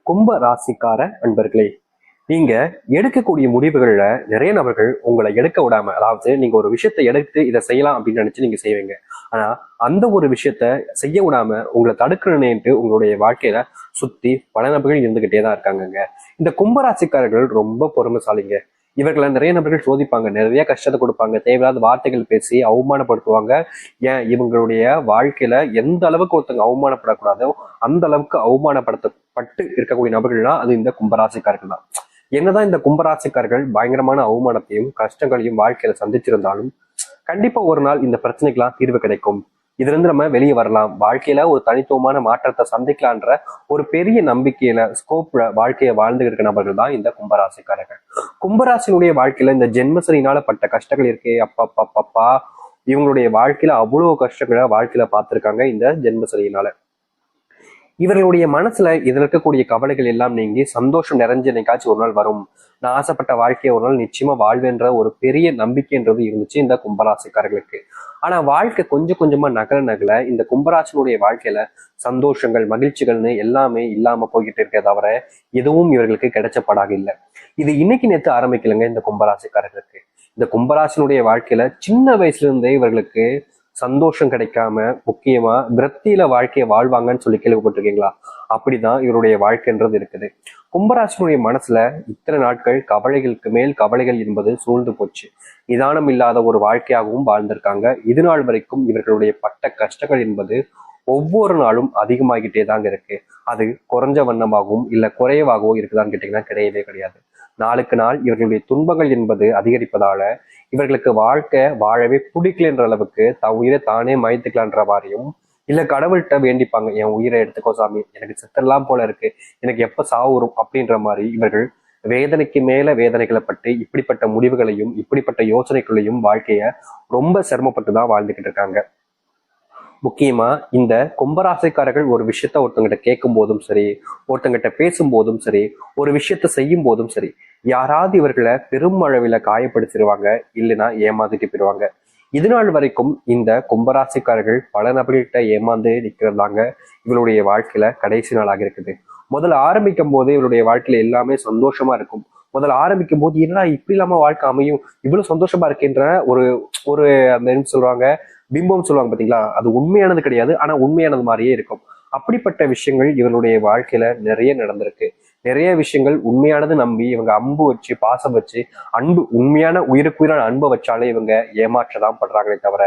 கும்ப ராசிக்கார அன்பர்களே, நீங்க எடுக்கக்கூடிய முடிவுகள்ல நிறைய நபர்கள் உங்களை எடுக்க விடாம, அதாவது நீங்க ஒரு விஷயத்தை எடுத்து இதை செய்யலாம் அப்படின்னு நினைச்சு நீங்க செய்வீங்க. ஆனா அந்த ஒரு விஷயத்த செய்ய விடாம உங்களை தடுக்கணும்னுட்டு உங்களுடைய வாழ்க்கையில சுத்தி பல நபர்கள் இருந்துகிட்டே தான் இருக்காங்கங்க. இந்த கும்பராசிக்காரர்கள் ரொம்ப பொறுமைசாலிங்க. இவர்களை நிறைய நபர்கள் சோதிப்பாங்க, நிறைய கஷ்டத்தை கொடுப்பாங்க, தேவையில்லாத வார்த்தைகள் பேசி அவமானப்படுத்துவாங்க. ஏன் இவங்களுடைய வாழ்க்கையில எந்த அளவுக்கு ஒருத்தங்க அவமானப்படக்கூடாதோ அந்த அளவுக்கு அவமானப்படுத்தப்பட்டு இருக்கக்கூடிய நபர்கள்னா அது இந்த கும்பராசிக்காரர்கள் தான். என்னதான் இந்த கும்பராசிக்காரர்கள் பயங்கரமான அவமானத்தையும் கஷ்டங்களையும் வாழ்க்கையில சந்திச்சிருந்தாலும் கண்டிப்பா ஒரு நாள் இந்த பிரச்சனைக்கெல்லாம் தீர்வு கிடைக்கும். இதுல இருந்து நம்ம வெளியே வரலாம், வாழ்க்கையில ஒரு தனித்துவமான மாற்றத்தை சந்திக்கலான்ற ஒரு பெரிய நம்பிக்கையில ஸ்கோப்ல வாழ்க்கையை வாழ்ந்துகிட்டு இருக்க நபர்கள் தான் இந்த கும்பராசிக்காரர்கள். கும்பராசினுடைய வாழ்க்கையில இந்த ஜென்மசனினால பட்ட கஷ்டங்கள் இருக்கே, அப்பா இவங்களுடைய வாழ்க்கையில அவ்வளவு கஷ்டங்களை வாழ்க்கையில பார்த்திருக்காங்க இந்த ஜென்மசனியினால. இவர்களுடைய மனசுல இதுல இருக்கக்கூடிய கவலைகள் எல்லாம் நீங்கி சந்தோஷம் நிறைஞ்ச என்னைக்காச்சும் ஒரு நாள் வரும், நான் ஆசைப்பட்ட வாழ்க்கையை ஒரு நாள் நிச்சயமா வாழ்வேன்ற ஒரு பெரிய நம்பிக்கைன்றது இருந்துச்சு இந்த கும்பராசிக்காரர்களுக்கு. ஆனா வாழ்க்கை கொஞ்சம் கொஞ்சமா நகர இந்த கும்பராசினுடைய வாழ்க்கையில சந்தோஷங்கள் மகிழ்ச்சிகள்னு எல்லாமே இல்லாம போய்கிட்டு இருக்க தவிர எதுவும் இவர்களுக்கு கிடைச்சப்படாக இல்லை. இது இன்னைக்கு நேற்று ஆரம்பிக்கலைங்க. இந்த கும்பராசிக்காரர்களுக்கு இந்த கும்பராசினுடைய வாழ்க்கையில சின்ன வயசுல இருந்தே இவர்களுக்கு சந்தோஷம் கிடைக்காம முக்கியமா விரக்தியில வாழ்க்கையை வாழ்வாங்கன்னு சொல்லி கேள்விப்பட்டிருக்கீங்களா? அப்படிதான் இவருடைய வாழ்க்கைன்றது இருக்குது. கும்பராசினுடைய மனசுல இத்தனை நாட்கள் கவலைகளுக்கு மேல் கவலைகள் என்பது சூழ்ந்து போச்சு. நிதானம் இல்லாத ஒரு வாழ்க்கையாகவும் வாழ்ந்திருக்காங்க. இது நாள் வரைக்கும் இவர்களுடைய பட்ட கஷ்டங்கள் என்பது ஒவ்வொரு நாளும் அதிகமாகிட்டே தாங்க இருக்கு. அது குறைஞ்ச வண்ணமாகவும் இல்ல குறைவாகவோ இருக்குதான்னு கேட்டீங்கன்னா கிடையவே கிடையாது. நாளுக்கு நாள் இவர்களுடைய துன்பங்கள் என்பது அதிகரிப்பதால இவர்களுக்கு வாழ்க்கை வாழவே பிடிக்கலன்ற அளவுக்கு உயிரை தானே மயத்துக்கலான்ற மாதிரியும் இல்ல கடவுள்கிட்ட வேண்டிப்பாங்க, என் உயிரை எடுத்துக்கோ சாமி, எனக்கு செத்தெல்லாம் போல இருக்கு, எனக்கு எப்ப சாவு வரும் அப்படின்ற மாதிரி இவர்கள் வேதனைக்கு மேல வேதனைகளை பட்டு இப்படிப்பட்ட முடிவுகளையும் இப்படிப்பட்ட யோசனைகளையும் வாழ்க்கைய ரொம்ப சிரமப்பட்டு தான் வாழ்ந்துகிட்டு இருக்காங்க. முக்கியமா இந்த கும்பராசிக்காரர்கள் ஒரு விஷயத்த ஒருத்தங்கிட்ட கேட்கும் போதும் சரி, ஒருத்தங்கிட்ட பேசும் போதும் சரி, ஒரு விஷயத்த செய்யும் போதும் சரி, யாராவது இவர்களை பெரும் அளவில் காயப்படுத்திடுவாங்க, இல்லைன்னா ஏமாத்திட்டு போயிடுவாங்க. இது நாள் வரைக்கும் இந்த கும்பராசிக்காரர்கள் பல நபர்கள்கிட்ட ஏமாந்து நிற்கிறதாங்க இவருடைய வாழ்க்கையில கடைசி நாளாக இருக்குது. முதல்ல ஆரம்பிக்கும் போது இவருடைய வாழ்க்கையில எல்லாமே சந்தோஷமா இருக்கும். முதல்ல ஆரம்பிக்கும் போது என்னடா இப்படி இல்லாம வாழ்க்கை அமையும், இவ்வளவு சந்தோஷமா இருக்கின்ற ஒரு ஒரு அந்த சொல்லுவாங்க பிம்பம் சொல்லுவாங்க பாத்தீங்களா, அது உண்மையானது கிடையாது, ஆனா உண்மையானது மாதிரியே இருக்கும். அப்படிப்பட்ட விஷயங்கள் இவருடைய வாழ்க்கையில நிறைய நடந்திருக்கு. நிறைய விஷயங்கள் உண்மையானது நம்பி இவங்க அம்பு வச்சு பாசம் வச்சு அன்பு உண்மையான உயிருக்குயிரான அன்பை வச்சாலே இவங்க ஏமாற்றதான் படுறாங்களே தவிர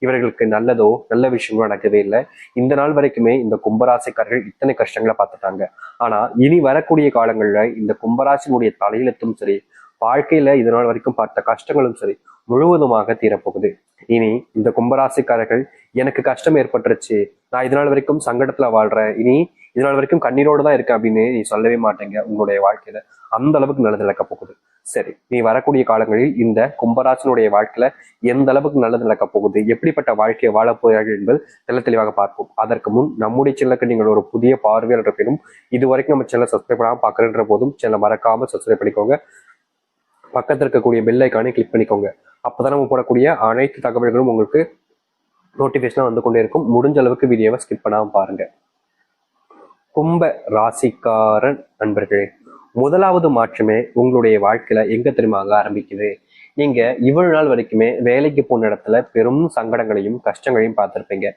இவர்களுக்கு நல்லதோ நல்ல விஷயங்களோ நடக்கவே இல்லை. இந்த நாள் வரைக்குமே இந்த கும்பராசிக்காரர்கள் இத்தனை கஷ்டங்களை பார்த்துட்டாங்க. ஆனா இனி வரக்கூடிய காலங்கள்ல இந்த கும்பராசினுடைய தலையெழுத்தும் சரி, வாழ்க்கையில இது நாள் வரைக்கும் பார்த்த கஷ்டங்களும் சரி முழுவதுமாக தீரப்போகுது. இனி இந்த கும்பராசிக்காரர்கள் எனக்கு கஷ்டம் ஏற்பட்டுருச்சு, நான் இதனால் வரைக்கும் சங்கடத்துல வாழ்றேன், இனி இதனால் வரைக்கும் கண்ணீரோடு தான் இருக்கேன் அப்படின்னு நீ சொல்லவே மாட்டேங்க. உங்களுடைய வாழ்க்கையில அந்த அளவுக்கு நல்லது நடக்க போகுது. சரி, நீ வரக்கூடிய காலங்களில் இந்த கும்பராசினுடைய வாழ்க்கையில எந்த அளவுக்கு நல்லது நடக்க போகுது, எப்படிப்பட்ட வாழ்க்கையை வாழ போகிறார்கள் என்பது தெல்ல தெளிவாக பார்ப்போம். அதற்கு முன் நம்முடைய சேனலுக்கு நீங்கள் ஒரு புதிய பார்வையாளர் இருப்பினும் இது வரைக்கும் நம்ம சேனலை சப்ஸ்கிரைப் பண்ணாமல் பார்க்குறன்ற போதும் சேனலை மறக்காம சப்ஸ்கிரைப் பண்ணிக்கோங்க. பக்கத்தில் இருக்கக்கூடிய பெல் ஐக்கானை கிளிக் பண்ணிக்கோங்க. அப்போதான் நம்ம போடக்கூடிய அனைத்து தகவல்களும் உங்களுக்கு நோட்டிஃபிகேஷனாக வந்து கொண்டே இருக்கும். முடிஞ்ச அளவுக்கு வீடியோவை ஸ்கிப் பண்ணாமல் பாருங்க. கும்ப ராசிக்காரன் நண்பர்களே, முதலாவது மாற்றமே உங்களுடைய வாழ்க்கையில எங்க தெரியுமா ஆரம்பிக்குது? நீங்க இவ்வளவு நாள் வரைக்குமே வேலைக்கு போன இடத்துல பெரும் சங்கடங்களையும் கஷ்டங்களையும் பார்த்திருப்பீங்க.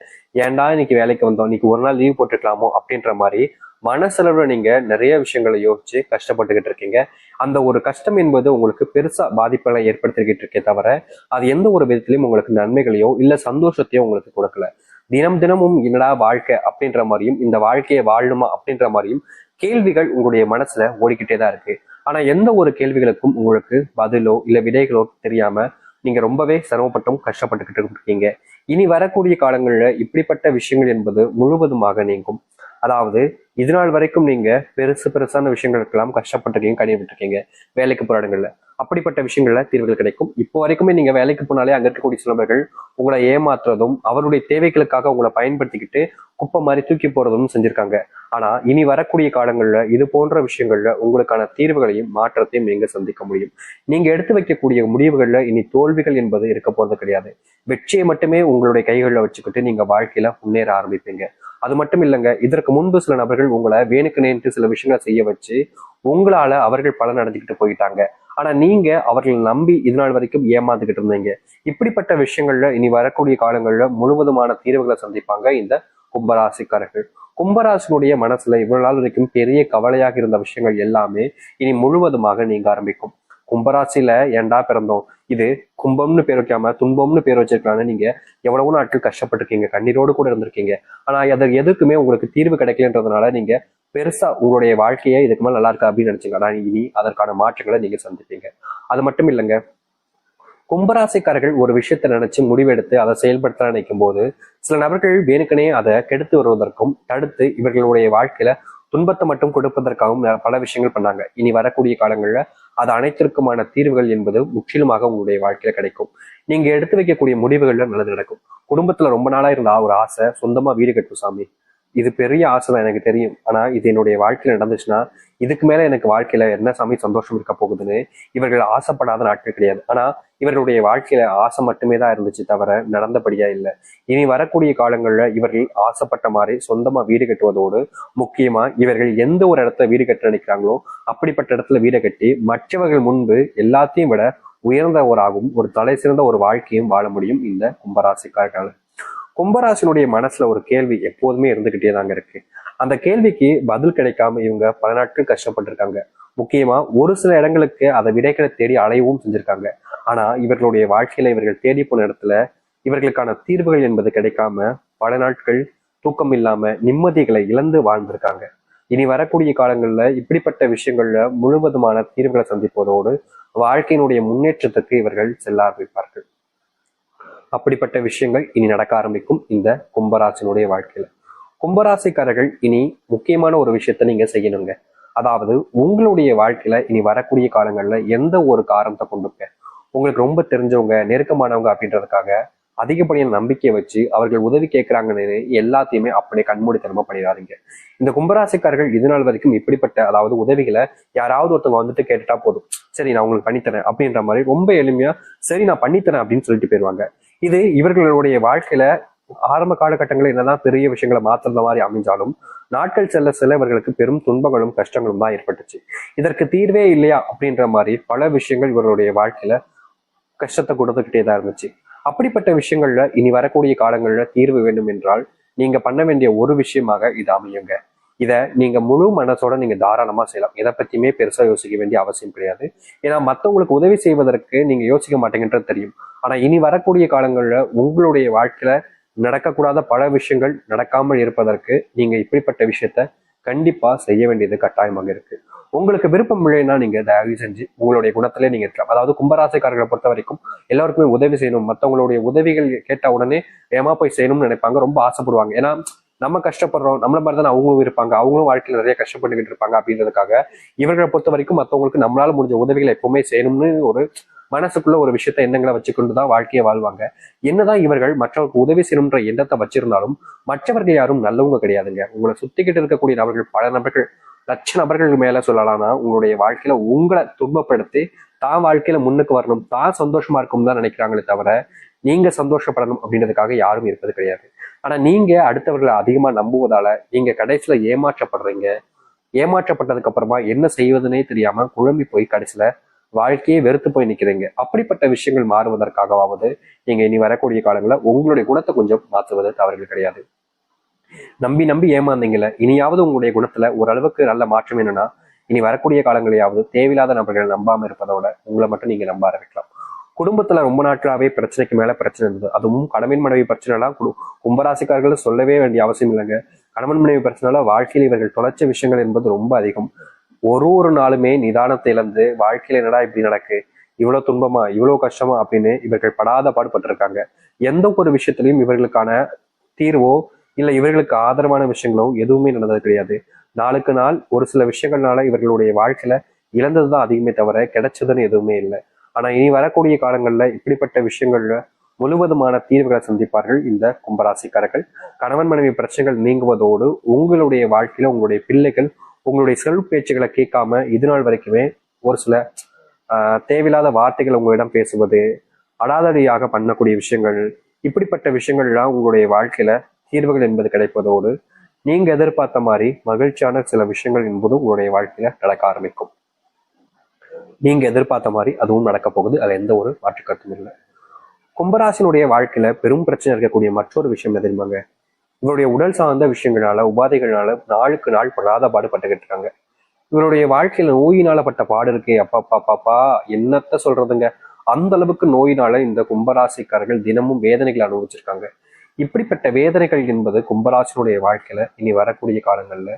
ஏன்டா இன்னைக்கு வேலைக்கு வந்தோம், இன்னைக்கு ஒரு நாள் லீவ் போட்டுக்கலாமோ அப்படின்ற மாதிரி மனசளவுல நீங்க நிறைய விஷயங்களை யோசிச்சு கஷ்டப்பட்டுக்கிட்டு இருக்கீங்க. அந்த ஒரு கஷ்டம் என்பது உங்களுக்கு பெருசா பாதிப்புகளை ஏற்படுத்திக்கிட்டு இருக்கே தவிர அது எந்த ஒரு விதத்திலையும் உங்களுக்கு நன்மைகளையோ இல்ல சந்தோஷத்தையோ உங்களுக்கு கொடுக்கல. தினம் தினமும் என்னடா வாழ்க்கை அப்படின்ற மாதிரியும் இந்த வாழ்க்கையை வாழணுமா அப்படின்ற மாதிரியும் கேள்விகள் உங்களுடைய மனசுல ஓடிக்கிட்டே தான் இருக்கு. ஆனா எந்த ஒரு கேள்விகளுக்கும் உங்களுக்கு பதிலோ இல்ல விடைகளோ தெரியாம நீங்க ரொம்பவே சிரமப்பட்டும் கஷ்டப்பட்டுக்கிட்டு இருக்கீங்க. இனி வரக்கூடிய காலங்கள்ல இப்படிப்பட்ட விஷயங்கள் என்பது முழுவதுமாக நீங்கும். அதாவது இது நாள் வரைக்கும் நீங்க பெருசான விஷயங்களுக்கெல்லாம் கஷ்டப்பட்டிருக்கீங்க, கடினப்பட்டிருக்கீங்க வேலைக்கு போற இடங்கள்ல. அப்படிப்பட்ட விஷயங்கள்ல தீர்வுகள் கிடைக்கும். இப்போ வரைக்குமே நீங்க வேலைக்கு போனாலே அங்க இருக்கக்கூடிய சிலவர்கள் உங்களை ஏமாத்துறதும் அவருடைய தேவைகளுக்காக உங்களை பயன்படுத்திக்கிட்டு குப்பை மாதிரி தூக்கி போறதும் செஞ்சிருக்காங்க. ஆனா இனி வரக்கூடிய காலங்கள்ல இது போன்ற விஷயங்கள்ல உங்களுக்கான தீர்வுகளையும் மாற்றத்தையும் நீங்க சந்திக்க முடியும். நீங்க எடுத்து வைக்கக்கூடிய முடிவுகள்ல இனி தோல்விகள் என்பது இருக்க போறது கிடையாது. வெற்றியை மட்டுமே உங்களுடைய கைகளில் வச்சுக்கிட்டு நீங்க வாழ்க்கையில முன்னேற ஆரம்பிப்பீங்க. அது மட்டும் இல்லைங்க, இதற்கு முன்பு சில நபர்கள் உங்களை வேணுக்கு நேர்த்து சில விஷயங்களை செய்ய வச்சு உங்களால அவர்கள் பலன் அடைஞ்சுக்கிட்டு போயிட்டாங்க. ஆனா நீங்க அவர்களை நம்பி இது நாள் வரைக்கும் ஏமாந்துகிட்டு இருந்தீங்க. இப்படிப்பட்ட விஷயங்கள்ல இனி வரக்கூடிய காலங்கள்ல முழுவதுமான தீர்வுகளை சந்திப்பாங்க இந்த கும்பராசிக்காரர்கள். கும்பராசினுடைய மனசுல இவ்வளவு நாள் வரைக்கும் பெரிய கவலையாக இருந்த விஷயங்கள் எல்லாமே இனி முழுவதுமாக நீங்க ஆரம்பிக்கும். கும்பராசியில ஏன்டா பிறந்தோம், இது கும்பம்னு பேர் வைக்காம துன்பம்னு பேர் வச்சிருக்கலாம்னு நீங்க எவ்வளவோ நாட்கள் கஷ்டப்பட்டிருக்கீங்க, கண்ணீரோடு கூட இருந்திருக்கீங்க. ஆனா அதற்கு எதுக்குமே உங்களுக்கு தீர்வு கிடைக்கலன்றதுனால நீங்க பெருசா உங்களுடைய வாழ்க்கையை இதுக்கு மேல நல்லா இருக்கா அப்படின்னு நினைச்சீங்க. ஆனா இனி அதற்கான மாற்றங்களை நீங்க சந்திப்பீங்க. அது மட்டும் இல்லைங்க, கும்பராசிக்காரர்கள் ஒரு விஷயத்த நினைச்சு முடிவெடுத்து அதை செயல்படுத்த நினைக்கும் போது சில நபர்கள் வேணுக்கனே அதை கெடுத்து வருவதற்கும் தடுத்து இவர்களுடைய வாழ்க்கையில துன்பத்தை மட்டும் கொடுப்பதற்காகவும் பல விஷயங்கள் பண்ணாங்க. இனி வரக்கூடிய காலங்கள்ல அது அனைத்திற்குமான தீர்வுகள் என்பது முற்றிலுமாக உங்களுடைய வாழ்க்கையில கிடைக்கும். நீங்க எடுத்து வைக்கக்கூடிய முடிவுகள்ல நல்லது நடக்கும். குடும்பத்துல ரொம்ப நாளா இருந்த ஒரு ஆசை, சொந்தமா வீடு கட்டும் சாமி, இது பெரிய ஆசை தான் எனக்கு தெரியும். ஆனா இது என்னுடைய வாழ்க்கையில நடந்துச்சுன்னா இதுக்கு மேல எனக்கு வாழ்க்கையில என்ன சாமி சந்தோஷம் இருக்க போகுதுன்னு இவர்கள் ஆசைப்படாத நாட்கள் கிடையாது. ஆனா இவர்களுடைய வாழ்க்கையில ஆசை மட்டுமே தான் இருந்துச்சு தவிர நடந்தபடியா இல்லை. இனி வரக்கூடிய காலங்கள்ல இவர்கள் ஆசைப்பட்ட மாதிரி சொந்தமா வீடு கட்டுவதோடு முக்கியமா இவர்கள் எந்த ஒரு இடத்துல வீடு கட்ட நினைக்கிறாங்களோ அப்படிப்பட்ட இடத்துல வீடு கட்டி மற்றவர்கள் முன்பு எல்லாத்தையும் விட உயர்ந்தவராகவும் ஒரு தலை சிறந்த ஒரு வாழ்க்கையும் வாழ முடியும் இந்த கும்பராசிக்காரர்கள். கும்பராசினுடைய மனசுல ஒரு கேள்வி எப்போதுமே இருந்துகிட்டே தாங்க இருக்கு. அந்த கேள்விக்கு பதில் கிடைக்காம இவங்க பல நாட்கள் கஷ்டப்பட்டிருக்காங்க. முக்கியமா ஒரு சில இடங்களுக்கு அதை விடைகளை தேடி அலையவும் செஞ்சிருக்காங்க. ஆனா இவர்களுடைய வாழ்க்கையில இவர்கள் தேடி போன இடத்துல இவர்களுக்கான தீர்வுகள் என்பது கிடைக்காம பல நாட்கள் தூக்கம் இல்லாம நிம்மதிகளை இழந்து வாழ்ந்திருக்காங்க. இனி வரக்கூடிய காலங்கள்ல இப்படிப்பட்ட விஷயங்கள்ல முழுவதுமான தீர்வுகளை சந்திப்பதோடு வாழ்க்கையினுடைய முன்னேற்றத்துக்கு இவர்கள் செல்ல ஆரம்பிப்பார்கள். அப்படிப்பட்ட விஷயங்கள் இனி நடக்க ஆரம்பிக்கும் இந்த கும்பராசினுடைய வாழ்க்கையில. கும்பராசிக்காரர்கள் இனி முக்கியமான ஒரு விஷயத்த நீங்க செய்யணுங்க. அதாவது உங்களுடைய வாழ்க்கையில இனி வரக்கூடிய காலங்கள்ல எந்த ஒரு காரணத்தை கொண்டுங்க உங்களுக்கு ரொம்ப தெரிஞ்சவங்க நெருக்கமானவங்க அப்படின்றதுக்காக அதிகப்படியான நம்பிக்கையை வச்சு அவர்கள் உதவி கேட்கிறாங்கன்னு எல்லாத்தையுமே அப்படியே கண்மூடித்தனமா பண்ணிடாதீங்க. இந்த கும்பராசிக்காரர்கள் இது நாள் வரைக்கும் இப்படிப்பட்ட அதாவது உதவிகளை யாராவது ஒருத்தவங்க வந்துட்டு கேட்டுட்டா போதும், சரி நான் உங்களுக்கு பண்ணித்தரேன் அப்படின்ற மாதிரி ரொம்ப எளிமையா சரி நான் பண்ணித்தரேன் அப்படின்னு சொல்லிட்டு போயிருவாங்க. இது இவர்களுடைய வாழ்க்கையில ஆரம்ப காலகட்டங்களில் என்னதான் பெரிய விஷயங்களை மாத்துற மாதிரி அமைஞ்சாலும் நாட்கள் செல்ல செல்ல இவர்களுக்கு பெரும் துன்பங்களும் கஷ்டங்களும் தான் ஏற்பட்டுச்சு. இதற்கு தீர்வே இல்லையா அப்படின்ற மாதிரி பல விஷயங்கள் இவர்களுடைய வாழ்க்கையில கஷ்டத்தை கொடுத்துக்கிட்டே தான் இருந்துச்சு. அப்படிப்பட்ட விஷயங்கள்ல இனி வரக்கூடிய காலங்கள்ல தீர்வு வேண்டும் என்றால் நீங்க பண்ண வேண்டிய ஒரு விஷயமாக இது அமையுங்க. இத நீங்க முழு மனசோட நீங்க தாராளமா செய்யலாம். எதை பத்தியுமே பெருசா யோசிக்க வேண்டிய அவசியம் கிடையாது. ஏன்னா மத்தவங்களுக்கு உதவி செய்வதற்கு நீங்க யோசிக்க மாட்டேங்கன்றது தெரியும். ஆனா இனி வரக்கூடிய காலங்கள்ல உங்களுடைய வாழ்க்கையில நடக்கக்கூடாத பல விஷயங்கள் நடக்காமல் இருப்பதற்கு நீங்க இப்படிப்பட்ட விஷயத்த கண்டிப்பா செய்ய வேண்டியது கட்டாயமாக இருக்கு. உங்களுக்கு விருப்பம் இல்லைன்னா நீங்க தயவு செஞ்சு உங்களுடைய குணத்திலே நீங்க இருக்கலாம். அதாவது கும்பராசிக்காரர்களை பொறுத்த வரைக்கும் எல்லாருக்குமே உதவி செய்யணும், மற்றவங்களுடைய உதவிகள் கேட்ட உடனே ஏமா போய் செய்யணும்னு நினைப்பாங்க, ரொம்ப ஆசைப்படுவாங்க. ஏன்னா நம்ம கஷ்டப்படுறோம், நம்மள மாதிரி தானே அவங்களும் இருப்பாங்க, அவங்களும் வாழ்க்கையில் நிறைய கஷ்டப்பட்டுக்கிட்டு இருப்பாங்க அப்படின்றதுக்காக இவர்களை பொறுத்த வரைக்கும் மற்றவங்களுக்கு நம்மளால முடிஞ்ச உதவிகளை எப்பவுமே செய்யணும்னு ஒரு மனசுக்குள்ள ஒரு விஷயத்த எண்ணங்களை வச்சுக்கொண்டுதான் வாழ்க்கையை வாழ்வாங்க. என்னதான் இவர்கள் மற்றவர்களுக்கு உதவி செய்யணும்ன்ற எண்ணத்தை வச்சிருந்தாலும் மற்றவர்கள் யாரும் நல்லவங்க கிடையாதுங்க. உங்களை சுத்திக்கிட்டு இருக்கக்கூடிய நபர்கள் பல நபர்கள் லட்ச நபர்கள் மேல சொல்லலாம்னா உங்களுடைய வாழ்க்கையில உங்களை துன்பப்படுத்தி தான் வாழ்க்கையில முன்னுக்கு வரணும், தான் சந்தோஷமா இருக்கும் தான் நினைக்கிறாங்களே தவிர நீங்க சந்தோஷப்படணும் அப்படின்றதுக்காக யாரும் இருப்பது கிடையாது. ஆனா நீங்க அடுத்தவர்களை அதிகமா நம்புவதால நீங்க கடைசியில ஏமாற்றப்படுறீங்க. ஏமாற்றப்பட்டதுக்கு அப்புறமா என்ன செய்வதுன்னே தெரியாம குழம்பி போய் கடைசியில வாழ்க்கையே வெறுத்து போய் நிக்கிறீங்க. அப்படிப்பட்ட விஷயங்கள் மாறுவதற்காகவாவது நீங்க இனி வரக்கூடிய காலங்களில் உங்களுடைய குணத்தை கொஞ்சம் மாற்றுவது தவறுகள் கிடையாது. நம்பி நம்பி ஏமாந்தீங்கல்ல, இனியாவது உங்களுடைய குணத்துல ஓரளவுக்கு நல்ல மாற்றம் என்னன்னா இனி வரக்கூடிய காலங்களையாவது தேவையில்லாத நபர்களை நம்பாம இருப்பதோட உங்களை மட்டும் நீங்க நம்ப ஆரம்பிக்கலாம். குடும்பத்துல ரொம்ப நாட்களாவே பிரச்சனைக்கு மேல பிரச்சனை இருந்தது, அதுவும் கணவன் மனைவி பிரச்சனை எல்லாம் கும்பராசிக்காரர்கள் சொல்லவே வேண்டிய அவசியம் இல்லைங்க. கணவன் மனைவி பிரச்சனைல வாழ்க்கையில் இவர்கள் தொலைச்ச விஷயங்கள் என்பது ரொம்ப அதிகம். ஒரு நாளுமே நிதானத்தை இழந்து வாழ்க்கையில என்னடா இப்படி நடக்கு, இவ்வளவு துன்பமா இவ்வளவு கஷ்டமா அப்படின்னு இவர்கள் படாத பாடுபட்டிருக்காங்க. எந்த ஒரு விஷயத்திலையும் இவர்களுக்கான தீர்வோ இல்ல இவர்களுக்கு ஆதரவான விஷயங்களோ எதுவுமே நடந்தது கிடையாது. நாளுக்கு நாள் ஒரு சில விஷயங்கள்னால இவர்களுடைய வாழ்க்கையில இழந்ததுதான் அதிகமே தவிர கிடைச்சதுன்னு எதுவுமே இல்லை. ஆனா இனி வரக்கூடிய காலங்கள்ல இப்படிப்பட்ட விஷயங்கள்ல முழுவதுமான தீர்வுகளை சந்திப்பார்கள் இந்த கும்பராசிக்காரர்கள். கணவன் மனைவி பிரச்சனைகள் நீங்குவதோடு உங்களுடைய வாழ்க்கையில உங்களுடைய பிள்ளைகள் உங்களுடைய செல்வ பேச்சுகளை கேட்காம இது நாள் வரைக்குமே ஒரு சில தேவையில்லாத வார்த்தைகள் உங்களிடம் பேசுவது, அடாதடியாக பண்ணக்கூடிய விஷயங்கள், இப்படிப்பட்ட விஷயங்கள்லாம் உங்களுடைய வாழ்க்கையில தீர்வுகள் என்பது கிடைப்பதோடு நீங்க எதிர்பார்த்த மாதிரி மகிழ்ச்சியான சில விஷயங்கள் என்பதும் உங்களுடைய வாழ்க்கையில நடக்க ஆரம்பிக்கும். நீங்க எதிர்பார்த்த மாதிரி அதுவும் நடக்க போகுது. அது எந்த ஒரு மாற்று கருத்தும் இல்லை. கும்பராசினுடைய வாழ்க்கையில பெரும் பிரச்சனை இருக்கக்கூடிய மற்றொரு விஷயம் என்ன தெரியுமாங்க? இவருடைய உடல் சார்ந்த விஷயங்களால உபாதைகளால நாளுக்கு நாள் படாத பாடுபட்டுக்கிட்டு இருக்காங்க. இவருடைய வாழ்க்கையில நோயினால பட்ட பாடு இருக்கே, அப்பா பாப்பா என்னத்த சொல்றதுங்க. அந்த அளவுக்கு நோயினால இந்த கும்பராசிக்காரர்கள் தினமும் வேதனைகள் அனுபவிச்சிருக்காங்க. இப்படிப்பட்ட வேதனைகள் என்பது கும்பராசினுடைய வாழ்க்கையில இனி வரக்கூடிய காலங்கள்ல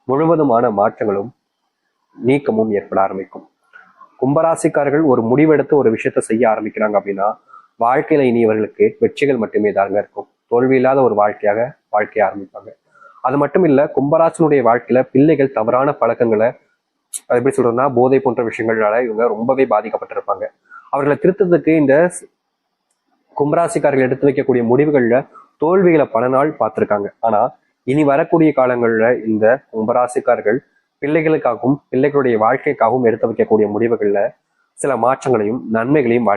முழுவதுமான மாற்றங்களும் நீக்கமும் ஏற்பட ஆரம்பிக்கும். கும்பராசிக்காரர்கள் ஒரு முடிவெடுத்து ஒரு விஷயத்த செய்ய ஆரம்பிக்கிறாங்க அப்படின்னா வாழ்க்கையில இனி இவர்களுக்கு வெற்றிகள் மட்டுமே தாங்க இருக்கும். தோல்வி இல்லாத ஒரு வாழ்க்கைய ஆரம்பிப்பாங்க. அது மட்டும் இல்ல, கும்பராசினுடைய வாழ்க்கையில பிள்ளைகள் தவறான பழக்கங்களை, அது எப்படி சொல்றதுன்னா போதை போன்ற விஷயங்களால இவங்க ரொம்பவே பாதிக்கப்பட்டிருப்பாங்க. அவர்களை திருத்தத்துக்கு இந்த கும்பராசிக்காரர்கள் எடுத்து வைக்கக்கூடிய முடிவுகள்ல தோல்விகளை பல நாள் பார்த்திருக்காங்க. ஆனா இனி வரக்கூடிய காலங்கள்ல இந்த கும்பராசிக்காரர்கள் பிள்ளைகளுக்காகவும் பிள்ளைகளுடைய வாழ்க்கைக்காகவும் எடுத்து வைக்கக்கூடிய முடிவுகள்ல சில மாற்றங்களையும் நன்மைகளையும்